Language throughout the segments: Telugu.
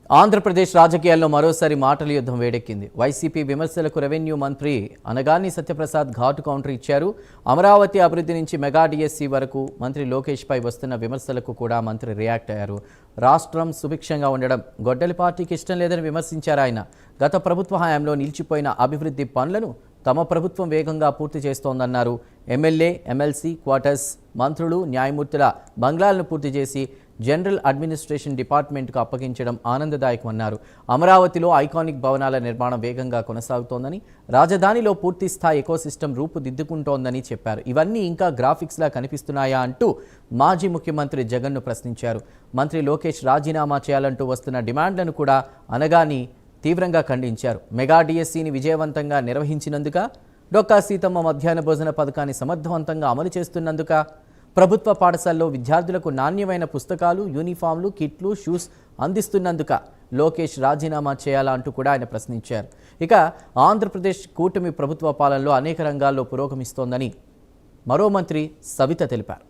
ఆంధ్రప్రదేశ్ రాజకీయాల్లో మరోసారి మాటల యుద్ధం వేడెక్కింది. వైసీపీ విమర్శలకు రెవెన్యూ మంత్రి అనగాని సత్యప్రసాద్ ఘాటు కౌంటర్ ఇచ్చారు. అమరావతి అభివృద్ధి నుంచి మెగా డిఎస్సి వరకు మంత్రి లోకేష్ పై వస్తున్న విమర్శలకు కూడా మంత్రి రియాక్ట్ అయ్యారు. రాష్ట్రం సుభిక్షంగా ఉండడం గొడ్డలి పార్టీకి ఇష్టం లేదని విమర్శించారు ఆయన. గత ప్రభుత్వ హయాంలో నిలిచిపోయిన అభివృద్ధి పనులను తమ ప్రభుత్వం వేగంగా పూర్తి చేస్తోందన్నారు. ఎమ్మెల్యే, ఎమ్మెల్సీ క్వార్టర్స్, మంత్రులు, న్యాయమూర్తుల బంగ్లాలను పూర్తి చేసి జనరల్ అడ్మినిస్ట్రేషన్ డిపార్ట్మెంట్కు అప్పగించడం ఆనందదాయకమన్నారు. అమరావతిలో ఐకానిక్ భవనాల నిర్మాణం వేగంగా కొనసాగుతోందని, రాజధానిలో పూర్తి స్థాయి ఎకోసిస్టమ్ రూపుదిద్దుకుంటోందని చెప్పారు. ఇవన్నీ ఇంకా గ్రాఫిక్స్లా కనిపిస్తున్నాయా అంటూ మాజీ ముఖ్యమంత్రి జగన్ను ప్రశ్నించారు. మంత్రి లోకేష్ రాజీనామా చేయాలంటూ వస్తున్న డిమాండ్లను కూడా అనగాని తీవ్రంగా ఖండించారు. మెగా డిఎస్సిని విజయవంతంగా నిర్వహించినందుక, డొక్కా సీతమ్మ మధ్యాహ్న భోజన పథకాన్ని సమర్థవంతంగా అమలు చేస్తున్నందుక, ప్రభుత్వ పాఠశాలలో విద్యార్థులకు నాణ్యమైన పుస్తకాలు, యూనిఫామ్లు, కిట్లు, షూస్ అందిస్తున్నందుక లోకేష్ రాజీనామా చేయాలా అంటూ కూడా ఆయన ప్రశ్నించారు. ఇక ఆంధ్రప్రదేశ్ కూటమి ప్రభుత్వ పాలనలో అనేక రంగాల్లో పురోగమిస్తోందని మరో మంత్రి సవిత తెలిపారు.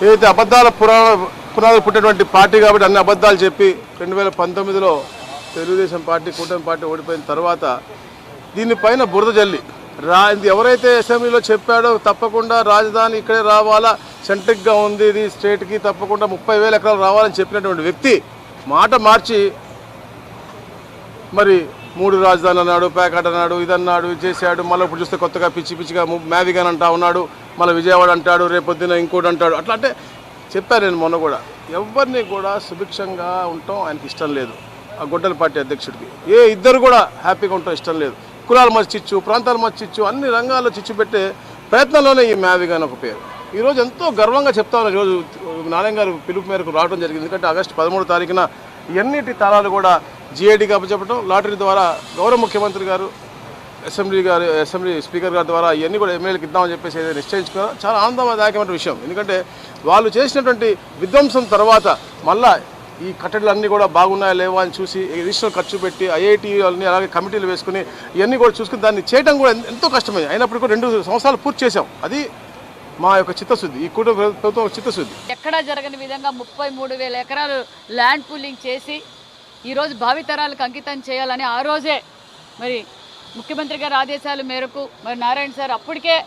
ఏదైతే అబద్ధాల పునాదులు పుట్టినటువంటి పార్టీ కాబట్టి అన్ని అబద్ధాలు చెప్పి 2019లో తెలుగుదేశం పార్టీ, కూటమి పార్టీ ఓడిపోయిన తర్వాత దీనిపైన బురద జల్లి ఎవరైతే అసెంబ్లీలో చెప్పాడో తప్పకుండా రాజధాని ఇక్కడే రావాలా, సెంట్రిక్గా ఉంది ఇది స్టేట్కి, తప్పకుండా 30,000 ఎకరాలు రావాలని చెప్పినటువంటి వ్యక్తి మాట మార్చి మరి 3 రాజధాని అన్నాడు, ప్యాకెట్ అన్నాడు, ఇదన్నాడు, ఇది చేశాడు. మళ్ళీ ఇప్పుడు చూస్తే కొత్తగా పిచ్చిగా మ్యావిగాన్ అంటా ఉన్నాడు, మళ్ళీ విజయవాడ అంటాడు, రేపొద్దున ఇంకోటి అంటాడు. అట్లా అంటే చెప్పాను నేను మొన్న కూడా, ఎవరిని కూడా సుభిక్షంగా ఉండటం ఆయనకి ఇష్టం లేదు. ఆ గొడ్డల పార్టీ అధ్యక్షుడికి ఇద్దరు కూడా హ్యాపీగా ఉండటం ఇష్టం లేదు. కులాల మధ్య చిచ్చు, ప్రాంతాల మధ్య చిచ్చు, అన్ని రంగాల్లో చిచ్చు పెట్టే ప్రయత్నంలోనే ఈ మ్యావిగాన్ ఒక పేరు. ఈరోజు ఎంతో గర్వంగా చెప్తా ఉన్నారు. ఈరోజు నారాయణ గారు పిలుపు మేరకు రావడం జరిగింది. ఎందుకంటే ఆగస్టు 13వ తారీఖున ఎన్నిటి తాళాలు కూడా జీఐడీకి అప్పచెప్పడం, లాటరీ ద్వారా గౌరవ ముఖ్యమంత్రి గారు, అసెంబ్లీ స్పీకర్ గారి ద్వారా ఇవన్నీ కూడా ఎమ్మెల్యేలకు ఇద్దామని చెప్పేసి ఏదైతే నిశ్చయించుకున్నారో చాలా ఆనందదాయకమైన విషయం. ఎందుకంటే వాళ్ళు చేసినటువంటి విధ్వంసం తర్వాత మళ్ళా ఈ కట్టడలన్నీ కూడా బాగున్నాయా లేవా అని చూసి అడిషనల్ ఖర్చు పెట్టి ఐఐటీలని అలాగే కమిటీలు వేసుకుని ఇవన్నీ కూడా చూసుకుని దాన్ని చేయడం కూడా ఎంతో కష్టమైంది. అయినప్పుడు కూడా 2 సంవత్సరాలు పూర్తి చేశాం. అది మా యొక్క చిత్తశుద్ధి, ఈ కుటుంబ ప్రభుత్వం చిత్తశుద్ధి. ఎక్కడా జరగని విధంగా 33,000 ఎకరాలు ల్యాండ్ పూలింగ్ చేసి ఈరోజు భావితరాలకు అంకితం చేయాలని ఆ రోజే మరి ముఖ్యమంత్రి గారి ఆదేశాల మేరకు మరి నారాయణ సార్ అప్పటికే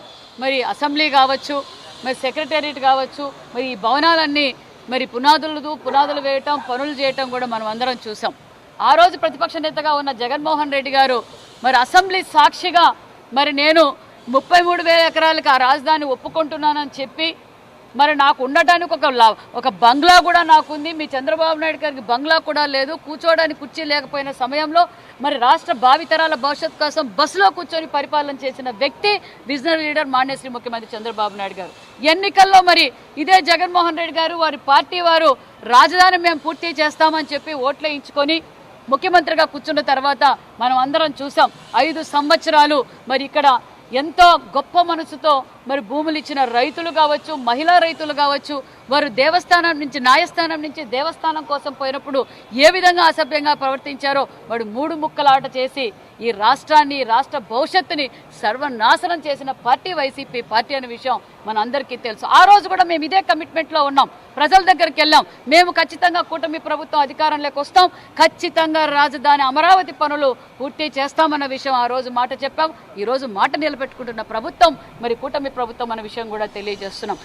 మరి అసెంబ్లీ కావచ్చు, మరి సెక్రటేరియట్ కావచ్చు, మరి ఈ భవనాలన్నీ మరి పునాదులు వేయటం, పనులు చేయటం కూడా మనం అందరం చూసాం. ఆ రోజు ప్రతిపక్ష నేతగా ఉన్న జగన్మోహన్ రెడ్డి గారు మరి అసెంబ్లీ సాక్షిగా మరి నేను 33,000 ఎకరాలకు ఆ రాజధాని ఒప్పుకుంటున్నానని చెప్పి మరి నాకు ఉండటానికి ఒక బంగ్లా కూడా నాకుంది, మీ చంద్రబాబు నాయుడు గారికి బంగ్లా కూడా లేదు, కూర్చోవడానికి కుర్చీ లేకపోయిన సమయంలో మరి రాష్ట్ర భావితరాల భవిష్యత్తు కోసం బస్సులో కూర్చొని పరిపాలన చేసిన వ్యక్తి విజనరీ లీడర్ మాన్యశ్రీ ముఖ్యమంత్రి చంద్రబాబు నాయుడు గారు. ఎన్నికల్లో మరి ఇదే జగన్మోహన్ రెడ్డి గారు వారి పార్టీ వారు రాజధాని మేము పూర్తి చేస్తామని చెప్పి ఓట్లేయించుకొని ముఖ్యమంత్రిగా కూర్చున్న తర్వాత మనం అందరం చూసాం. 5 సంవత్సరాలు మరి ఇక్కడ ఎంతో గొప్ప మనసుతో మరి భూములు ఇచ్చిన రైతులు కావచ్చు, మహిళా రైతులు కావచ్చు, వారు దేవస్థానం నుంచి న్యాయస్థానం నుంచి దేవస్థానం కోసం పోయినప్పుడు ఏ విధంగా అసభ్యంగా ప్రవర్తించారో వాడు 3 ముక్కలాట చేసి ఈ రాష్ట్రాన్ని, రాష్ట్ర భవిష్యత్తుని సర్వనాశనం చేసిన పార్టీ వైసీపీ పార్టీ అనే విషయం మనందరికీ తెలుసు. ఆ రోజు కూడా మేము ఇదే కమిట్మెంట్లో ఉన్నాం, ప్రజల దగ్గరికి వెళ్ళాం. మేము ఖచ్చితంగా కూటమి ప్రభుత్వం అధికారంలోకి వస్తాం, ఖచ్చితంగా రాజధాని అమరావతి పనులు పూర్తి చేస్తామన్న విషయం ఆ రోజు మాట చెప్పాం. ఈరోజు మాట నిలబెట్టుకుంటున్న ప్రభుత్వం మరి కూటమి ప్రభుత్వం అన్న విషయం కూడా తెలియజేస్తున్నాం.